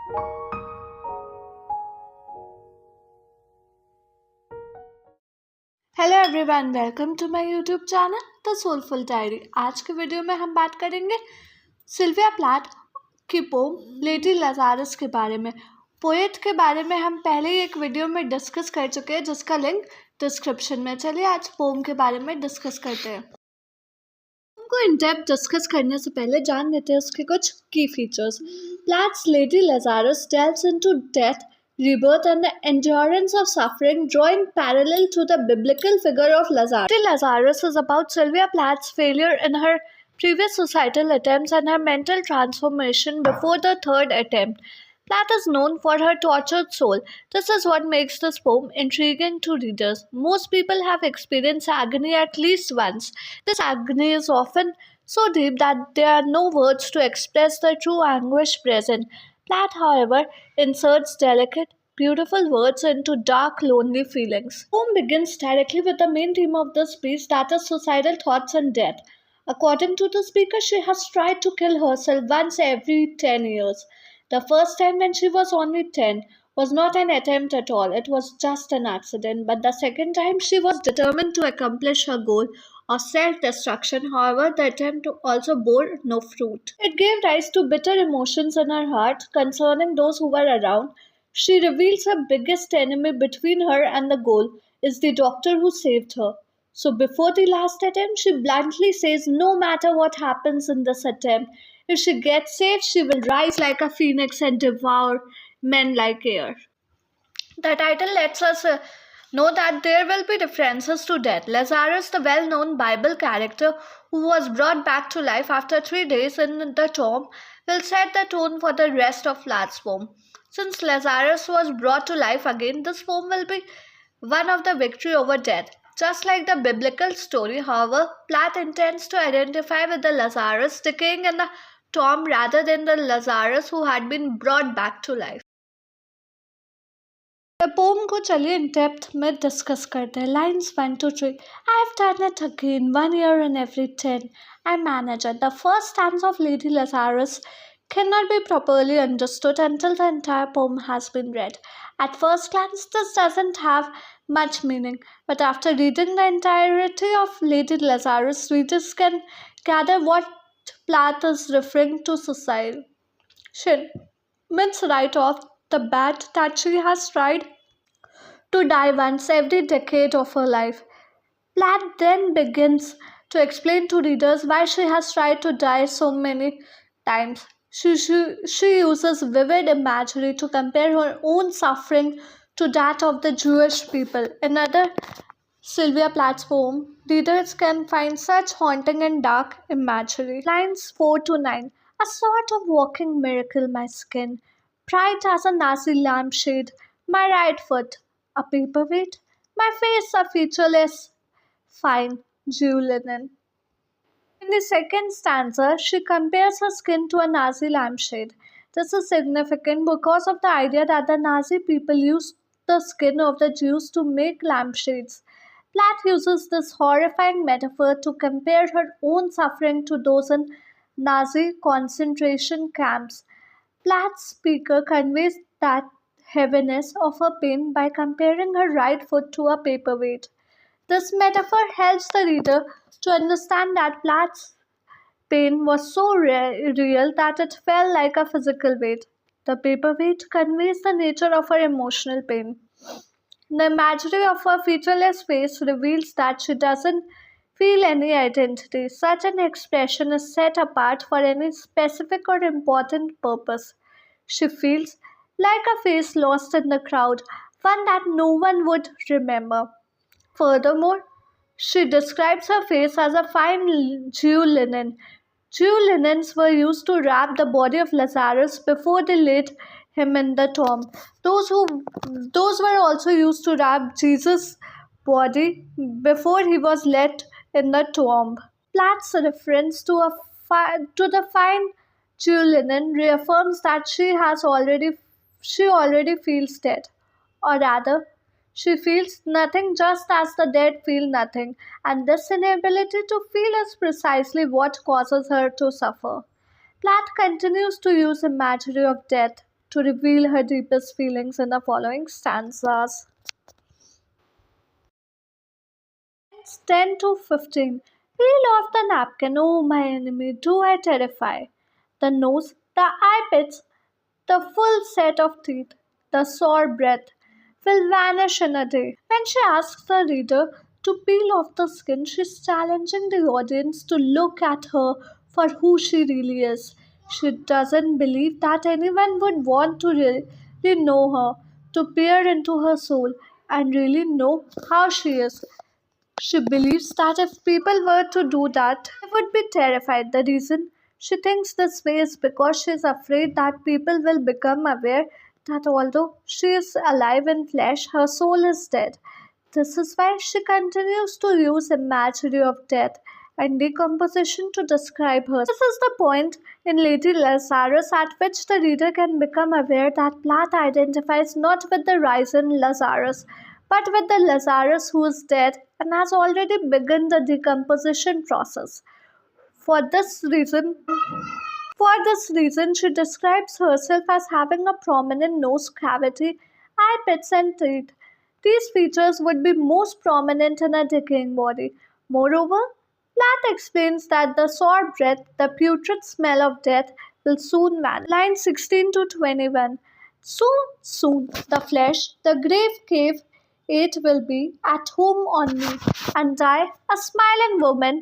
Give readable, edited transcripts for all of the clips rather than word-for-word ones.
Hello everyone, welcome to my YouTube channel the soulful diary. आज के video में हम बात करेंगे सिल्विया प्लैथ की पोम लेडी लजारस के बारे में। पोएट के बारे में हम पहले ही एक वीडियो में डिस्कस कर चुके हैं, जिसका लिंक डिस्क्रिप्शन में। चलिए आज पोम के बारे में डिस्कस करते हैं। पोम को इन डेप्थ डिस्कस करने से पहले जान लेते हैं उसके कुछ की features. Plath's Lady Lazarus delves into death, rebirth, and the endurance of suffering, drawing parallel to the biblical figure of Lazarus. Lady Lazarus is about Sylvia Plath's failure in her previous societal attempts and her mental transformation before the third attempt. Plath is known for her tortured soul. This is what makes this poem intriguing to readers. Most people have experienced agony at least once. This agony is often so deep that there are no words to express the true anguish present. Plath, however, inserts delicate, beautiful words into dark, lonely feelings. The poem begins directly with the main theme of this piece, that is suicidal thoughts and death. According to the speaker, she has tried to kill herself once every 10 years. The first time, when she was only 10, was not an attempt at all, it was just an accident. But the second time, she was determined to accomplish her goal of self-destruction. However, the attempt also bore no fruit. It gave rise to bitter emotions in her heart concerning those who were around. She reveals her biggest enemy between her and the goal is the doctor who saved her. So before the last attempt, she bluntly says, no matter what happens in this attempt, if she gets saved, she will rise like a phoenix and devour men like air. The title lets us know that there will be references to death. Lazarus, the well-known Bible character who was brought back to life after 3 days in the tomb, will set the tone for the rest of Plath's poem. Since Lazarus was brought to life again, this poem will be one of the victory over death. Just like the biblical story, however, Plath intends to identify with the Lazarus decaying in the tomb rather than the Lazarus who had been brought back to life. The poem को चलिए in depth में discuss करते हैं. Lines 1 to 3. I've done it again, 1 year in every 10. I manage it. The first stanza of Lady Lazarus cannot be properly understood until the entire poem has been read. At first glance, this doesn't have much meaning, but after reading the entirety of Lady Lazarus, readers can gather what Plath is referring to suicide. She means right off the bat that she has tried to die once every decade of her life. Plath then begins to explain to readers why she has tried to die so many times. She uses vivid imagery to compare her own suffering to that of the Jewish people. Another Sylvia Plath's poem, readers can find such haunting and dark imagery. Lines 4 to 9. A sort of walking miracle, my skin, bright as a Nazi lampshade, my right foot, a paperweight, my face a featureless, fine Jew linen. In the second stanza, she compares her skin to a Nazi lampshade. This is significant because of the idea that the Nazi people used the skin of the Jews to make lampshades. Plath uses this horrifying metaphor to compare her own suffering to those in Nazi concentration camps. Plath's speaker conveys that heaviness of her pain by comparing her right foot to a paperweight. This metaphor helps the reader to understand that Plath's pain was so real that it felt like a physical weight. The paperweight conveys the nature of her emotional pain. The imagery of her featureless face reveals that she doesn't feel any identity. Such an expression is set apart for any specific or important purpose. She feels like a face lost in the crowd, one that no one would remember. Furthermore, she describes her face as a fine Jew linen. Jew linens were used to wrap the body of Lazarus before they laid him in the tomb. Those were also used to wrap Jesus' body before he was laid in the tomb. Plath's reference to the fine Jew linen reaffirms that she already feels dead, or rather, she feels nothing just as the dead feel nothing, and this inability to feel is precisely what causes her to suffer. Plath continues to use imagery of death to reveal her deepest feelings in the following stanzas. 10 to 15. Peel off the napkin, oh my enemy, do I terrify. The nose, the eye pits, the full set of teeth, the sore breath will vanish in a day. When she asks the reader to peel off the skin, she's challenging the audience to look at her for who she really is. She doesn't believe that anyone would want to really know her, to peer into her soul and really know how she is. She believes that if people were to do that, they would be terrified. The reason she thinks this way is because she is afraid that people will become aware that although she is alive in flesh, her soul is dead. This is why she continues to use imagery of death and decomposition to describe her. This is the point in Lady Lazarus at which the reader can become aware that Plath identifies not with the risen Lazarus, but with the Lazarus who is dead and has already begun the decomposition process. For this reason, she describes herself as having a prominent nose cavity, eye pits, and teeth. These features would be most prominent in a decaying body. Moreover, Plath explains that the sore breath, the putrid smell of death, will soon vanish. Line 16 to 21. Soon, the flesh, the grave cave, it will be at home on me, and I, a smiling woman,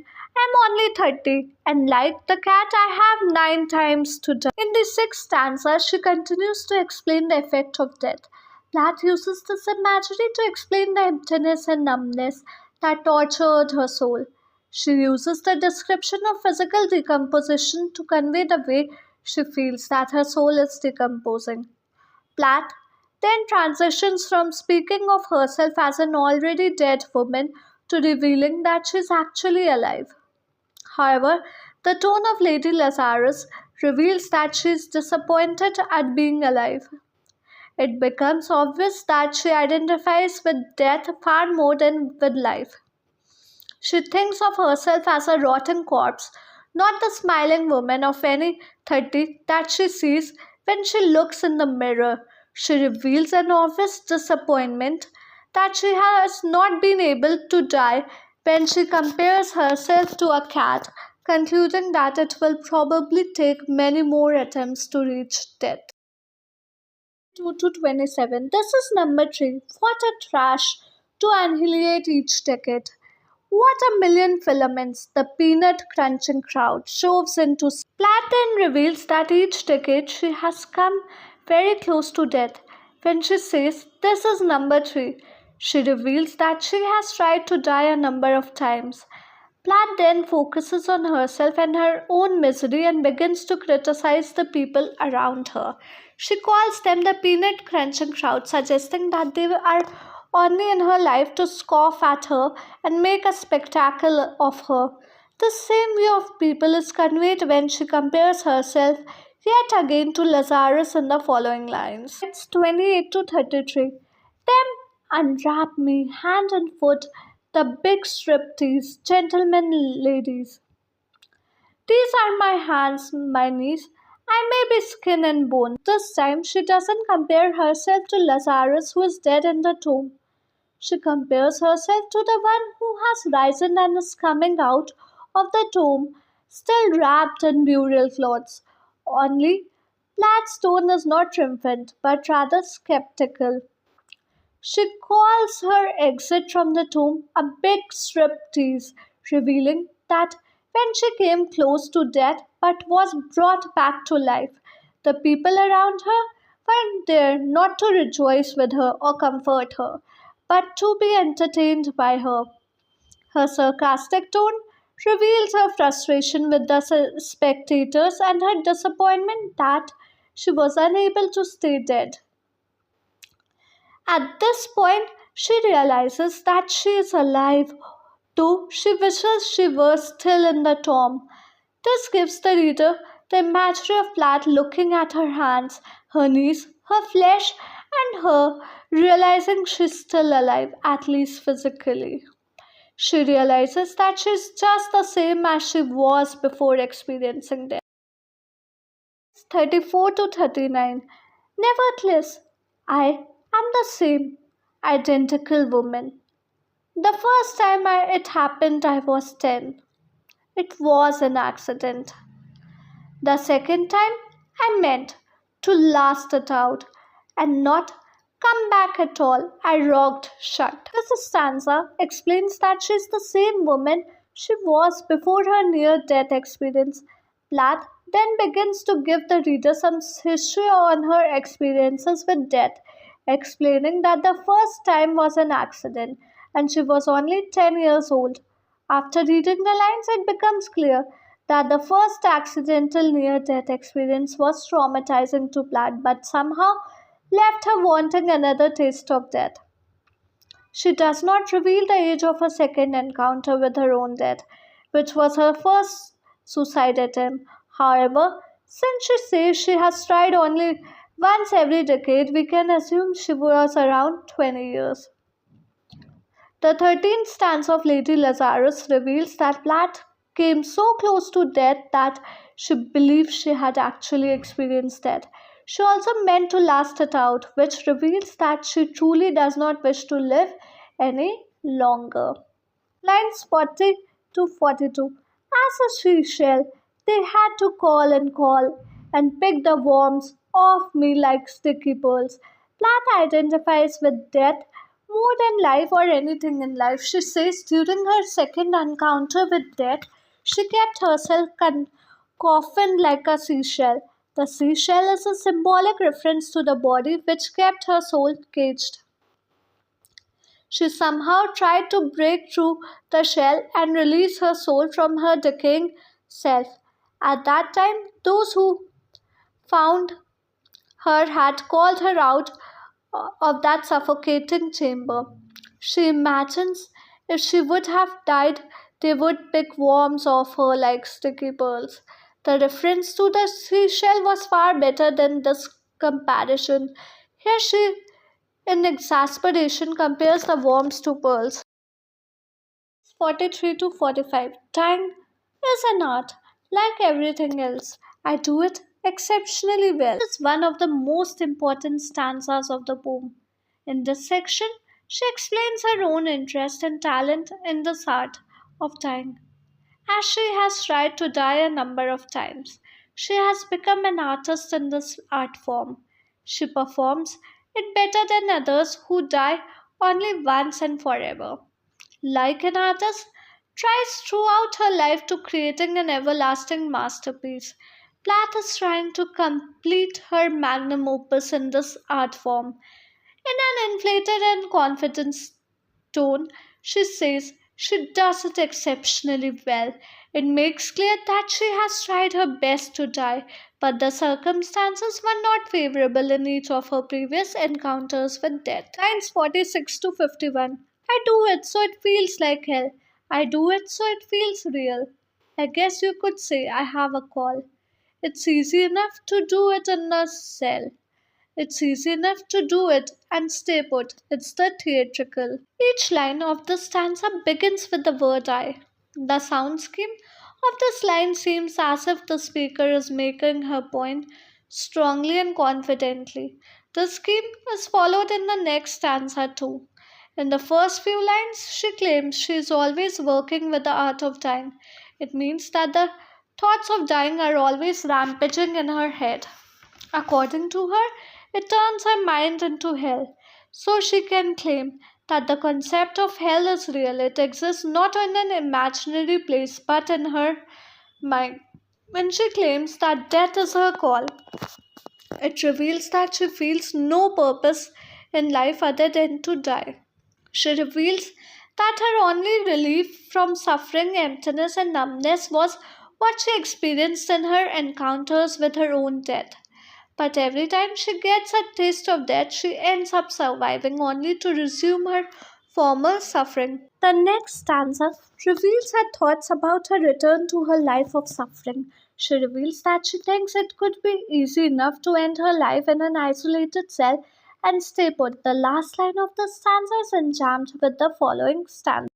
am only 30, and like the cat, I have 9 times to die. In the sixth stanza, she continues to explain the effect of death. Plath uses this imagery to explain the emptiness and numbness that tortured her soul. She uses the description of physical decomposition to convey the way she feels that her soul is decomposing. Plath then transitions from speaking of herself as an already dead woman to revealing that she is actually alive. However, the tone of Lady Lazarus reveals that she is disappointed at being alive. It becomes obvious that she identifies with death far more than with life. She thinks of herself as a rotten corpse, not the smiling woman of any 30 that she sees when she looks in the mirror. She reveals an obvious disappointment that she has not been able to die when she compares herself to a cat, concluding that it will probably take many more attempts to reach death. 2 to 27. This is number 3. What a trash to annihilate each decade. What a million filaments the peanut crunching crowd shoves into. Platt then reveals that each decade she has come very close to death. When she says, "This is number 3," she reveals that she has tried to die a number of times. Platt then focuses on herself and her own misery and begins to criticize the people around her. She calls them the peanut crunching crowd, suggesting that they are only in her life to scoff at her and make a spectacle of her. The same view of people is conveyed when she compares herself yet again to Lazarus in the following lines. It's 28 to 33. Them unwrap me hand and foot, the big striptease, gentlemen, ladies. These are my hands, my knees. I may be skin and bone. This time she doesn't compare herself to Lazarus who is dead in the tomb. She compares herself to the one who has risen and is coming out of the tomb, still wrapped in burial clothes. Only Platt's tone is not triumphant, but rather skeptical. She calls her exit from the tomb a big striptease, revealing that when she came close to death but was brought back to life, the people around her weren't there not to rejoice with her or comfort her, but to be entertained by her. Her sarcastic tone reveals her frustration with the spectators and her disappointment that she was unable to stay dead. At this point, she realizes that she is alive, though she wishes she were still in the tomb. This gives the reader the imagery of Plath looking at her hands, her knees, her flesh, and her realizing she's still alive, at least physically. She realizes that she's just the same as she was before experiencing death. 34 to 39. Nevertheless, I am the same identical woman. The first time it happened, I was 10. It was an accident. The second time, I meant to last it out and not come back at all. I rocked shut. This stanza explains that she is the same woman she was before her near death experience. Plath then begins to give the reader some history on her experiences with death, explaining that the first time was an accident and she was only 10 years old. After reading the lines, it becomes clear that the first accidental near death experience was traumatizing to Platt but somehow left her wanting another taste of death. She does not reveal the age of her second encounter with her own death, which was her first suicide attempt. However, since she says she has tried only once every decade, we can assume she was around 20 years. The 13th stanza of Lady Lazarus reveals that Plath came so close to death that she believed she had actually experienced death. She also meant to last it out, which reveals that she truly does not wish to live any longer. Lines 40 to 42. As a seashell, they had to call and call and pick the worms off me like sticky pearls. Plath identifies with death more than life or anything in life. She says during her second encounter with death, she kept herself coffined like a seashell. The seashell is a symbolic reference to the body which kept her soul caged. She somehow tried to break through the shell and release her soul from her decaying self. At that time, those who found her had called her out of that suffocating chamber. She imagines if she would have died, they would pick worms off her like sticky pearls. The reference to the seashell was far better than this comparison. Here she, in exasperation, compares the worms to pearls. 43 to 45. Time is an art, like everything else. I do it exceptionally well. This is one of the most important stanzas of the poem. In this section, she explains her own interest and talent in this art of dying. As she has tried to die a number of times, she has become an artist in this art form. She performs it better than others who die only once and forever. Like an artist, tries throughout her life to creating an everlasting masterpiece. Plath is trying to complete her magnum opus in this art form. In an inflated and confident tone, she says she does it exceptionally well. It makes clear that she has tried her best to die, but the circumstances were not favorable in each of her previous encounters with death. Lines 46 to 51. I do it so it feels like hell. I do it so it feels real. I guess you could say I have a call. It's easy enough to do it in a cell. It's easy enough to do it and stay put. It's the theatrical. Each line of the stanza begins with the word I. The sound scheme of this line seems as if the speaker is making her point strongly and confidently. The scheme is followed in the next stanza too. In the first few lines, she claims she is always working with the art of dying. It means that the thoughts of dying are always rampaging in her head. According to her, it turns her mind into hell. So she can claim that the concept of hell is real. It exists not in an imaginary place but in her mind. When she claims that death is her call, it reveals that she feels no purpose in life other than to die. She reveals that her only relief from suffering, emptiness, and numbness was what she experienced in her encounters with her own death. But every time she gets a taste of death, she ends up surviving only to resume her former suffering. The next stanza reveals her thoughts about her return to her life of suffering. She reveals that she thinks it could be easy enough to end her life in an isolated cell and stay put. The last line of the stanza is enjambed with the following stanza.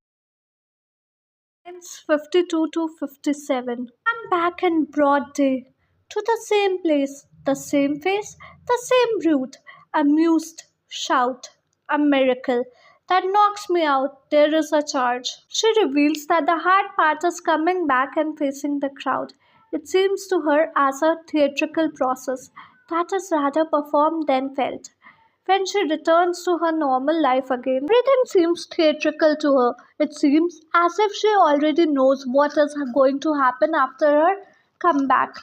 Lines 52 to 57. I'm back in broad day to the same place. The same face, the same brute, amused shout, a miracle that knocks me out. There is a charge. She reveals that the hard part is coming back and facing the crowd. It seems to her as a theatrical process that is rather performed than felt. When she returns to her normal life again, everything seems theatrical to her. It seems as if she already knows what is going to happen after her comeback.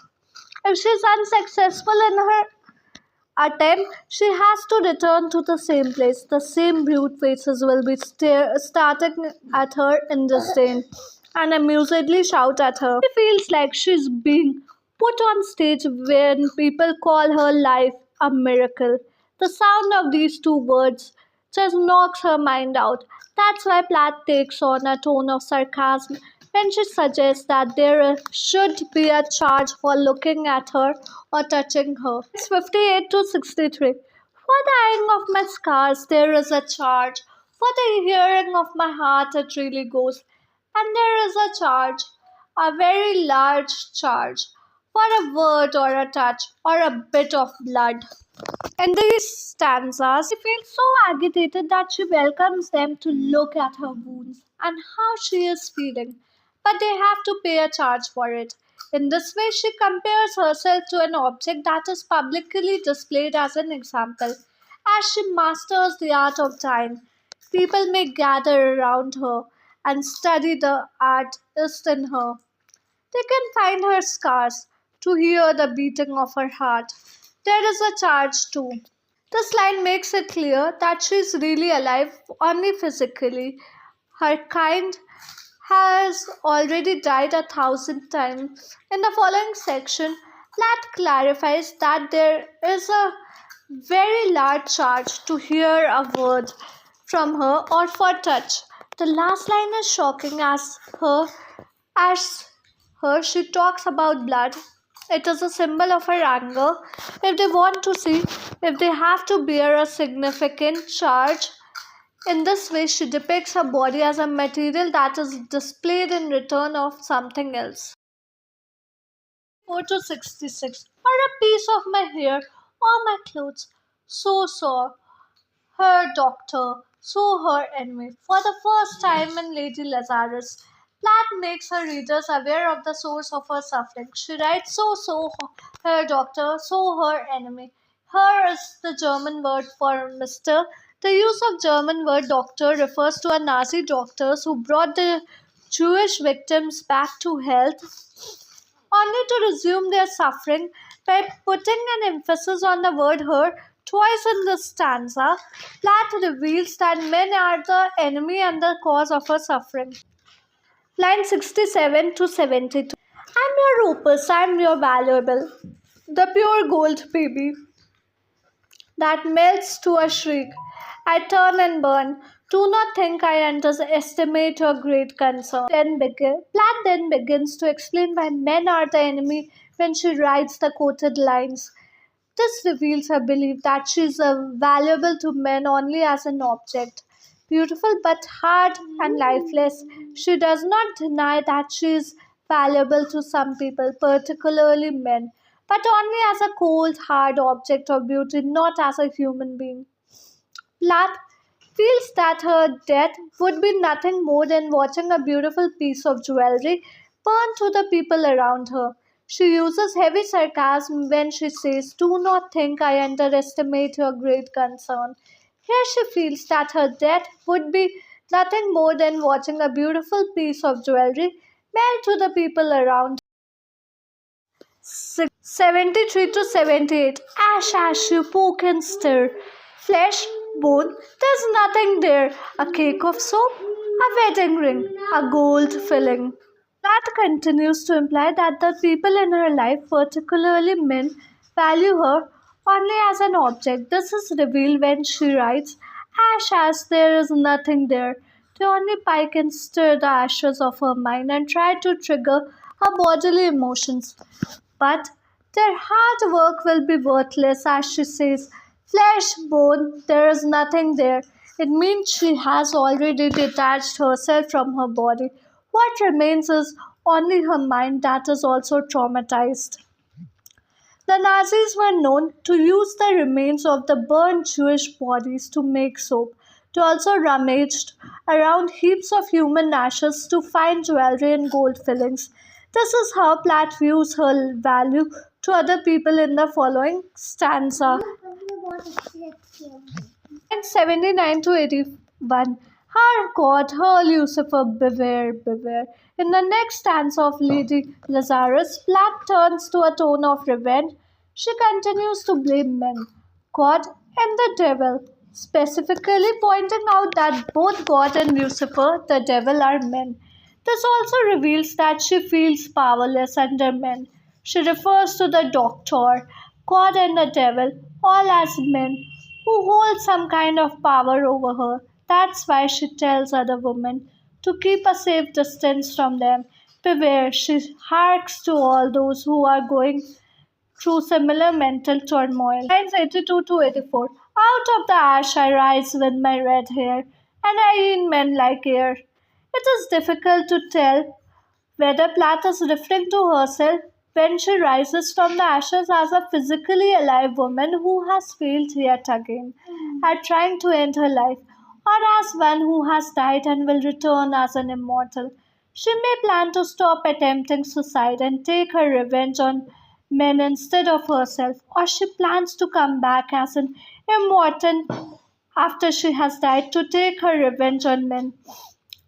If she is unsuccessful in her attempt, she has to return to the same place. The same brute faces will be starting at her in disdain and amusedly shout at her. She feels like she's being put on stage when people call her life a miracle. The sound of these two words just knocks her mind out. That's why Platt takes on a tone of sarcasm when she suggests that there should be a charge for looking at her or touching her. It's 58 to 63. For the eyeing of my scars, there is a charge. For the hearing of my heart, it really goes. And there is a charge, a very large charge, for a word or a touch or a bit of blood. In these stanzas, she feels so agitated that she welcomes them to look at her wounds and how she is feeling, but they have to pay a charge for it. In this way, she compares herself to an object that is publicly displayed as an example. As she masters the art of dying, people may gather around her and study the artist in her. They can find her scars to hear the beating of her heart. There is a charge too. This line makes it clear that she is really alive only physically. Her kind has already died 1,000 times. In the following section, Platt clarifies that there is a very large charge to hear a word from her or for touch. The last line is shocking as she talks about blood. It is a symbol of her anger. If they want to see, if they have to bear a significant charge, in this way she depicts her body as a material that is displayed in return of something else. 4 to 66. Or a piece of my hair or my clothes. So sore. Her doctor, so her enemy. For the first time in Lady Lazarus, Platt makes her readers aware of the source of her suffering. She writes, so her doctor, so her enemy. Her is the German word for Mr. The use of German word doctor refers to a Nazi doctors who brought the Jewish victims back to health only to resume their suffering by putting an emphasis on the word her. Twice in this stanza, Platt reveals that men are the enemy and the cause of her suffering. Line 67 to 72. I'm your opus, I'm your valuable, the pure gold baby that melts to a shriek. I turn and burn. Do not think I underestimate your great concern. Platt then begins to explain why men are the enemy when she writes the quoted lines. This reveals her belief that she is valuable to men only as an object. Beautiful but hard and lifeless, she does not deny that she is valuable to some people, particularly men, but only as a cold, hard object of beauty, not as a human being. Plath feels that her death would be nothing more than watching a beautiful piece of jewelry burn to the people around her. She uses heavy sarcasm when she says, do not think I underestimate your great concern. Here she feels that her death would be nothing more than watching a beautiful piece of jewelry melt to the people around. 73 to 78. Ash, you poke and stir. Flesh, bone, there's nothing there. A cake of soap, a wedding ring, a gold filling. That continues to imply that the people in her life, particularly men, value her only as an object. This is revealed when she writes, Ash, there is nothing there. They only pike and stir the ashes of her mind and try to trigger her bodily emotions. But their hard work will be worthless, as she says. Flesh, bone, there is nothing there. It means she has already detached herself from her body. What remains is only her mind that is also traumatized. The Nazis were known to use the remains of the burned Jewish bodies to make soap. They also rummaged around heaps of human ashes to find jewelry and gold fillings. This is how Platt views her value to other people in the following stanza. Lines 79 to 81. Her God, her Lucifer, beware, beware. In the next stanza of Lady Lazarus, Platt turns to a tone of revenge. She continues to blame men, God, and the devil, specifically pointing out that both God and Lucifer, the devil, are men. This also reveals that she feels powerless under men. She refers to the doctor, God, and the devil all as men who hold some kind of power over her. That's why she tells other women to keep a safe distance from them. Beware, she harks to all those who are going through similar mental turmoil. Lines 82 to 84. Out of the ash I rise with my red hair, and I eat men like air. It is difficult to tell whether Plath is referring to herself when she rises from the ashes as a physically alive woman who has failed yet again at trying to end her life, or as one who has died and will return as an immortal. She may plan to stop attempting suicide and take her revenge on men instead of herself, or she plans to come back as an immortal after she has died to take her revenge on men.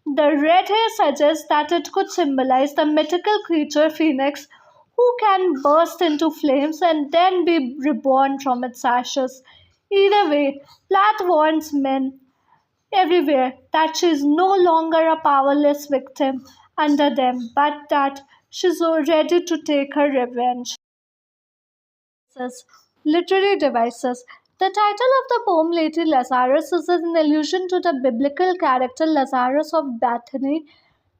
The red hair suggests that it could symbolize the mythical creature phoenix who can burst into flames and then be reborn from its ashes. Either way, Plath warns men everywhere that she is no longer a powerless victim under them, but that she is ready to take her revenge. Literary devices. The title of the poem Lady Lazarus is an allusion to the biblical character Lazarus of Bethany.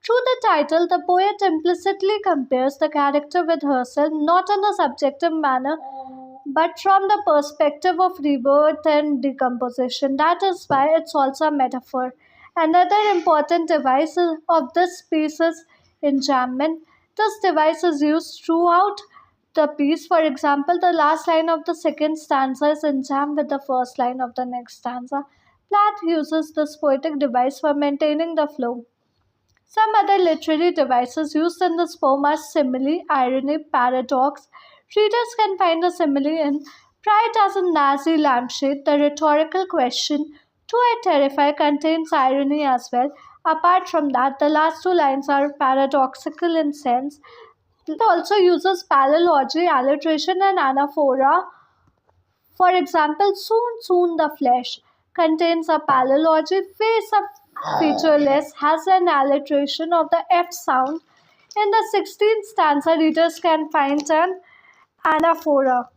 Through the title, the poet implicitly compares the character with herself, not in a subjective manner, but from the perspective of rebirth and decomposition. That is why it's also a metaphor. Another important device of this piece is enjambment. This device is used throughout the piece. For example, the last line of the second stanza is enjambed with the first line of the next stanza. Plath uses this poetic device for maintaining the flow. Some other literary devices used in this poem are simile, irony, paradox. Readers can find a simile in Bright as a Nazi lampshade. The rhetorical question, "Do I terrify?" contains irony as well. Apart from that, the last two lines are paradoxical in sense. It also uses paralogy, alliteration, and anaphora. For example, soon, soon the flesh contains a paralogy, face of featureless has an alliteration of the F sound. In the 16th stanza, readers can find an anaphora.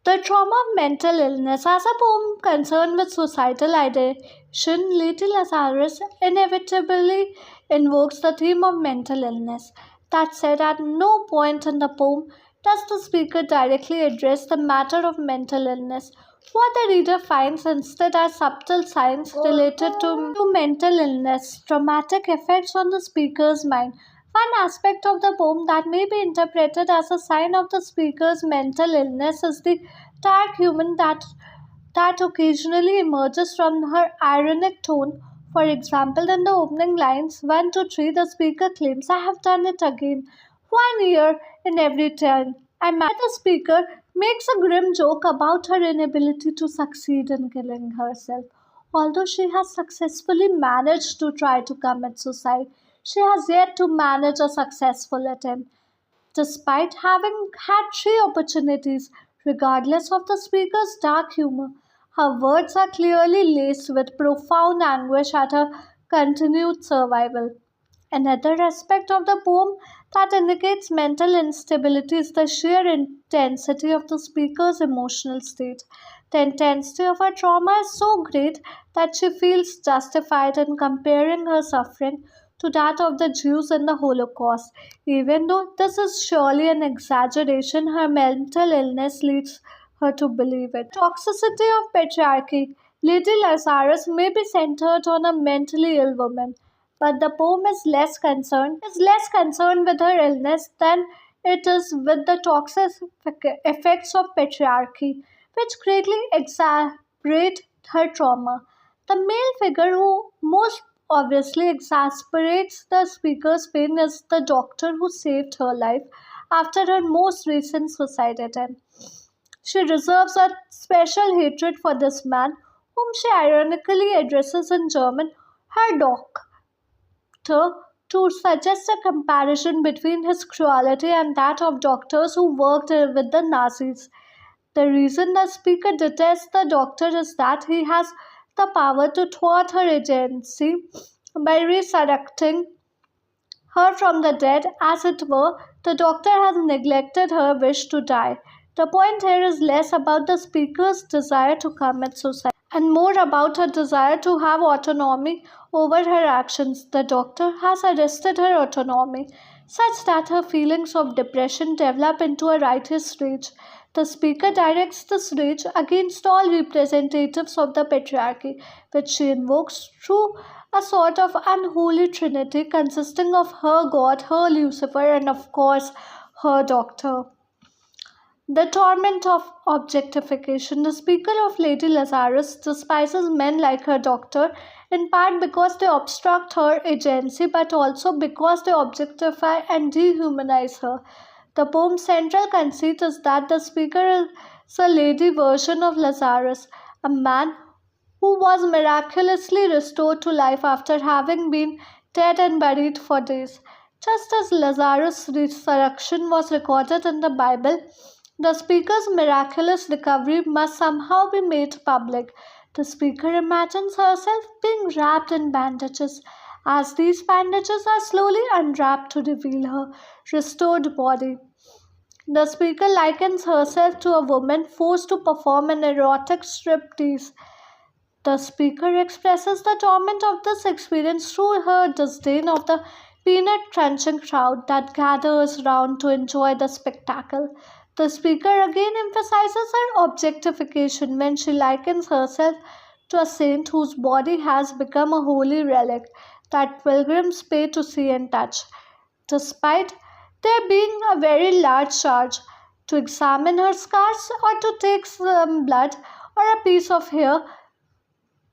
The trauma of mental illness. As a poem concerned with suicidal ideation, Lady Lazarus inevitably invokes the theme of mental illness. That said, at no point in the poem does the speaker directly address the matter of mental illness. What the reader finds instead are subtle signs related to mental illness, traumatic effects on the speaker's mind. One aspect of the poem that may be interpreted as a sign of the speaker's mental illness is the dark humor that occasionally emerges from her ironic tone. For example, in the opening lines 1 to 3, the speaker claims, "I have done it again. 1 year in every 10. The speaker makes a grim joke about her inability to succeed in killing herself. Although she has successfully managed to try to commit suicide, she has yet to manage a successful attempt. Despite having had three opportunities, regardless of the speaker's dark humor, her words are clearly laced with profound anguish at her continued survival. Another aspect of the poem that indicates mental instability is the sheer intensity of the speaker's emotional state. The intensity of her trauma is so great that she feels justified in comparing her suffering to that of the Jews in the Holocaust. Even though this is surely an exaggeration, her mental illness leads her to believe it. Toxicity of patriarchy. Lady Lazarus may be centered on a mentally ill woman, but the poem is less concerned with her illness than it is with the toxic effects of patriarchy, which greatly exacerbate her trauma. The male figure who most obviously exasperates the speaker's pain is the doctor who saved her life after her most recent suicide attempt. She reserves a special hatred for this man, whom she ironically addresses in German, her doctor, to suggest a comparison between his cruelty and that of doctors who worked with the Nazis. The reason the speaker detests the doctor is that he has the power to thwart her agency by resurrecting her from the dead, as it were. The doctor has neglected her wish to die. The point here is less about the speaker's desire to commit suicide and more about her desire to have autonomy over her actions. The doctor has arrested her autonomy such that her feelings of depression develop into a righteous rage. The speaker directs this rage against all representatives of the patriarchy, which she invokes through a sort of unholy trinity consisting of her God, her Lucifer, and of course her doctor. The torment of objectification. The speaker of Lady Lazarus despises men like her doctor, in part because they obstruct her agency, but also because they objectify and dehumanize her. The poem's central conceit is that the speaker is a lady version of Lazarus, a man who was miraculously restored to life after having been dead and buried for days. Just as Lazarus' resurrection was recorded in the Bible, the speaker's miraculous recovery must somehow be made public. The speaker imagines herself being wrapped in bandages. As these bandages are slowly unwrapped to reveal her restored body, the speaker likens herself to a woman forced to perform an erotic striptease. The speaker expresses the torment of this experience through her disdain of the peanut crunching crowd that gathers round to enjoy the spectacle. The speaker again emphasizes her objectification when she likens herself to a saint whose body has become a holy relic that pilgrims pay to see and touch, despite there being a very large charge to examine her scars or to take some blood or a piece of hair.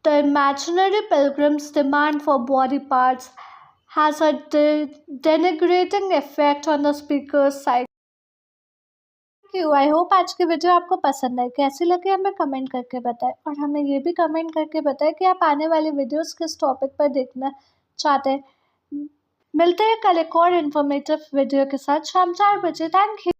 The imaginary pilgrim's demand for body parts has a denigrating effect on the speaker's psyche. क्यों I hope आज की video आपको पसंद आई। कैसी लगी हमें comment करके बताएं और हमें ये भी कमेंट करके बताएं कि आप आने वाली वीडियोस किस टॉपिक पर देखना चाहते हैं। मिलते हैं कल एक और इन्फॉर्मेटिव वीडियो के साथ शाम 4 बजे। Thank you.